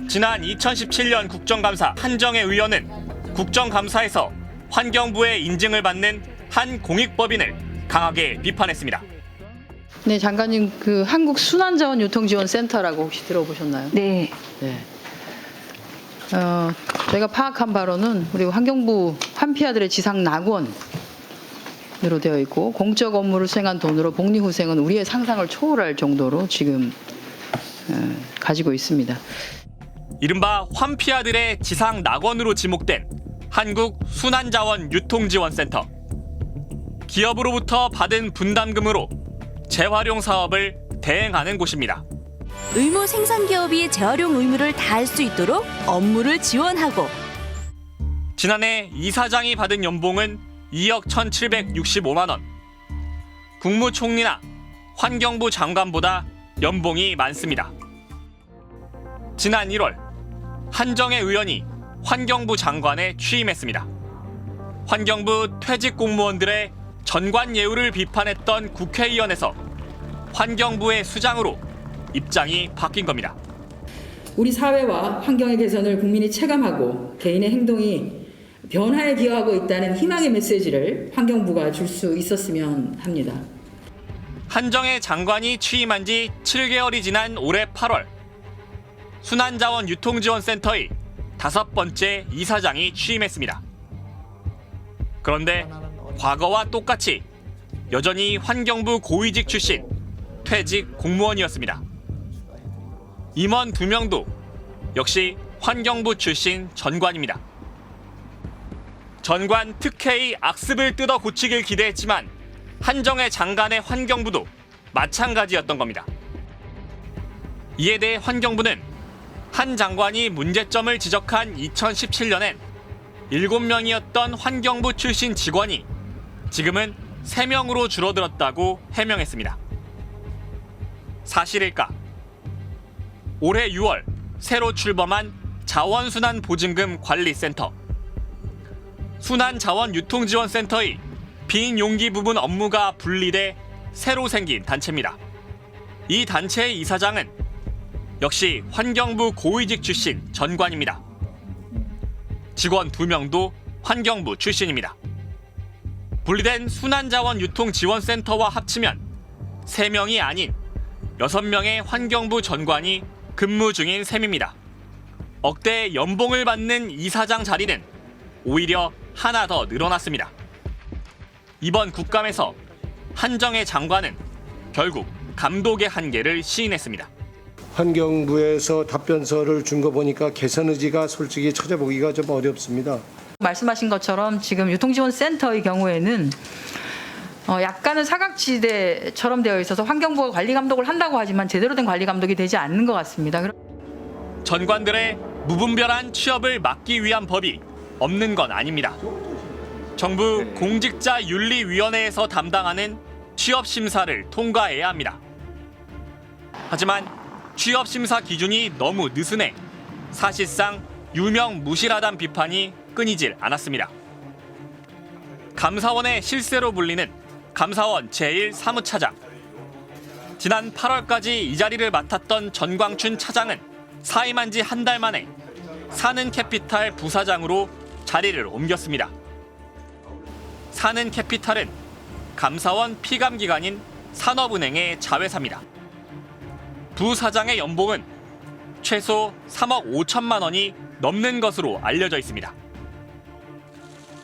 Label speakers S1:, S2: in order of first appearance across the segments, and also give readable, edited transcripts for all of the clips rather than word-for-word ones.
S1: 지난 2017년 국정감사 한정혜 의원은 국정감사에서 환경부의 인증을 받는 한 공익법인을 강하게 비판했습니다.
S2: 네, 장관님, 그 한국순환자원유통지원센터라고 혹시 들어보셨나요?
S3: 네.
S2: 네. 저희가 파악한 바로는 우리 환경부 환피아들의 지상 낙원으로 되어 있고, 공적 업무를 수행한 돈으로 복리후생은 우리의 상상을 초월할 정도로 지금 가지고 있습니다.
S1: 이른바 환피아들의 지상 낙원으로 지목된 한국순환자원유통지원센터. 기업으로부터 받은 분담금으로 재활용 사업을 대행하는 곳입니다.
S4: 의무 생산 기업이 재활용 의무를 다할 수 있도록 업무를 지원하고
S1: 지난해 이사장이 받은 연봉은 2억 1,765만 원. 국무총리나 환경부 장관보다 연봉이 많습니다. 지난 1월 한정혜 의원이 환경부 장관에 취임했습니다. 환경부 퇴직 공무원들의 전관 예우를 비판했던 국회의원에서 환경부의 수장으로 입장이 바뀐 겁니다.
S5: 우리 사회와 환경의 개선을 국민이 체감하고 개인의 행동이 변화에 기여하고 있다는 희망의 메시지를 환경부가 줄 수 있었으면 합니다.
S1: 한정혜 장관이 취임한 지 7개월이 지난 올해 8월 순환자원유통지원센터의 5번째 이사장이 취임했습니다. 그런데 과거와 똑같이 여전히 환경부 고위직 출신 퇴직 공무원이었습니다. 임원 2명도 역시 환경부 출신 전관입니다. 전관 특혜의 악습을 뜯어 고치길 기대했지만 한정혜 장관의 환경부도 마찬가지였던 겁니다. 이에 대해 환경부는 한 장관이 문제점을 지적한 2017년엔 7명이었던 환경부 출신 직원이 지금은 3명으로 줄어들었다고 해명했습니다. 사실일까? 올해 6월 새로 출범한 자원순환보증금 관리센터. 순환자원유통지원센터의 빈 용기 부분 업무가 분리돼 새로 생긴 단체입니다. 이 단체의 이사장은 역시 환경부 고위직 출신 전관입니다. 직원 2명도 환경부 출신입니다. 분리된 순환자원유통지원센터와 합치면 3명이 아닌 6명의 환경부 전관이 근무 중인 셈입니다. 억대의 연봉을 받는 이사장 자리는 오히려 하나 더 늘어났습니다. 이번 국감에서 한정혜 장관은 결국 감독의 한계를 시인했습니다.
S6: 환경부에서 답변서를 준 거 보니까 개선 의지가 솔직히 찾아보기가 좀 어렵습니다.
S2: 말씀하신 것처럼 지금 유통지원센터의 경우에는 약간은 사각지대처럼 되어 있어서 환경부가 관리 감독을 한다고 하지만 제대로 된 관리 감독이 되지 않는 것 같습니다.
S1: 전관들의 무분별한 취업을 막기 위한 법이 없는 건 아닙니다. 정부 공직자윤리위원회에서 담당하는 취업심사를 통과해야 합니다. 하지만 취업심사 기준이 너무 느슨해 사실상 유명무실하다는 비판이 끊이질 않았습니다. 감사원의 실세로 불리는 감사원 제1사무차장. 지난 8월까지 이 자리를 맡았던 전광춘 차장은 사임한 지 한 달 만에 사는캐피탈 부사장으로 자리를 옮겼습니다. 사는캐피탈은 감사원 피감기관인 산업은행의 자회사입니다. 부사장의 연봉은 최소 3억 5천만 원이 넘는 것으로 알려져 있습니다.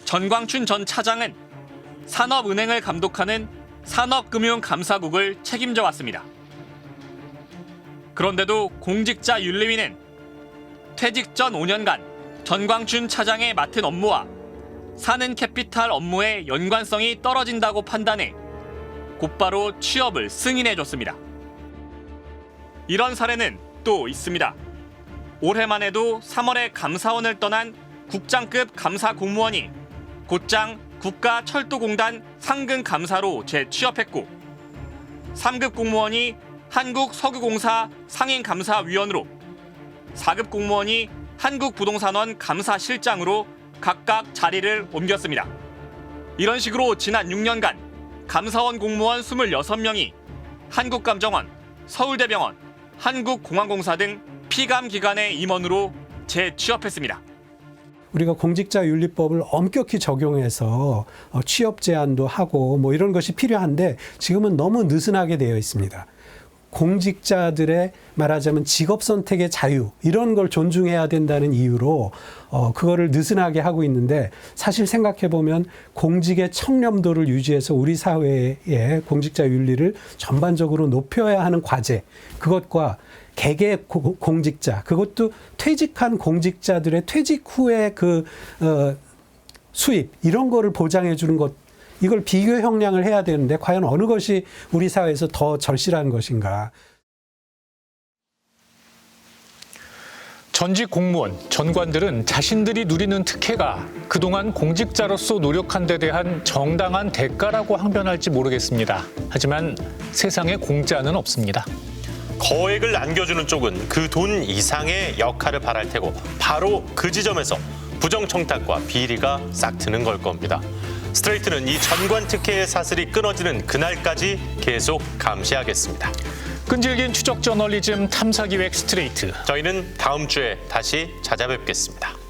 S1: 전광춘 전 차장은 산업은행을 감독하는 산업금융감사국을 책임져 왔습니다. 그런데도 공직자윤리위는 퇴직 전 5년간 전광춘 차장의 맡은 업무와 사는캐피탈 업무의 연관성이 떨어진다고 판단해 곧바로 취업을 승인해줬습니다. 이런 사례는 또 있습니다. 올해만 해도 3월에 감사원을 떠난 국장급 감사 공무원이 곧장 국가철도공단 상근감사로 재취업했고 3급 공무원이 한국석유공사 상임감사위원으로 4급 공무원이 한국부동산원 감사실장으로 각각 자리를 옮겼습니다. 이런 식으로 지난 6년간 감사원 공무원 26명이 한국감정원, 서울대병원, 한국공항공사 등 피감 기관의 임원으로 재취업했습니다.
S3: 우리가 공직자윤리법을 엄격히 적용해서 취업 제한도 하고 뭐 이런 것이 필요한데 지금은 너무 느슨하게 되어 있습니다. 공직자들의 말하자면 직업 선택의 자유 이런 걸 존중해야 된다는 이유로 그거를 느슨하게 하고 있는데 사실 생각해 보면 공직의 청렴도를 유지해서 우리 사회의 공직자 윤리를 전반적으로 높여야 하는 과제 그것과 개개 공직자 그것도 퇴직한 공직자들의 퇴직 후에 그 수입 이런 거를 보장해 주는 것 이걸 비교 형량을 해야 되는데 과연 어느 것이 우리 사회에서 더 절실한 것인가.
S7: 전직 공무원, 전관들은 자신들이 누리는 특혜가 그동안 공직자로서 노력한 데 대한 정당한 대가라고 항변할지 모르겠습니다. 하지만 세상에 공짜는 없습니다.
S8: 거액을 안겨주는 쪽은 그 돈 이상의 역할을 바랄 테고 바로 그 지점에서 부정청탁과 비리가 싹트는 걸 겁니다. 스트레이트는 이 전관 특혜의 사슬이 끊어지는 그날까지 계속 감시하겠습니다.
S7: 끈질긴 추적 저널리즘 탐사기획 스트레이트.
S8: 저희는 다음 주에 다시 찾아뵙겠습니다.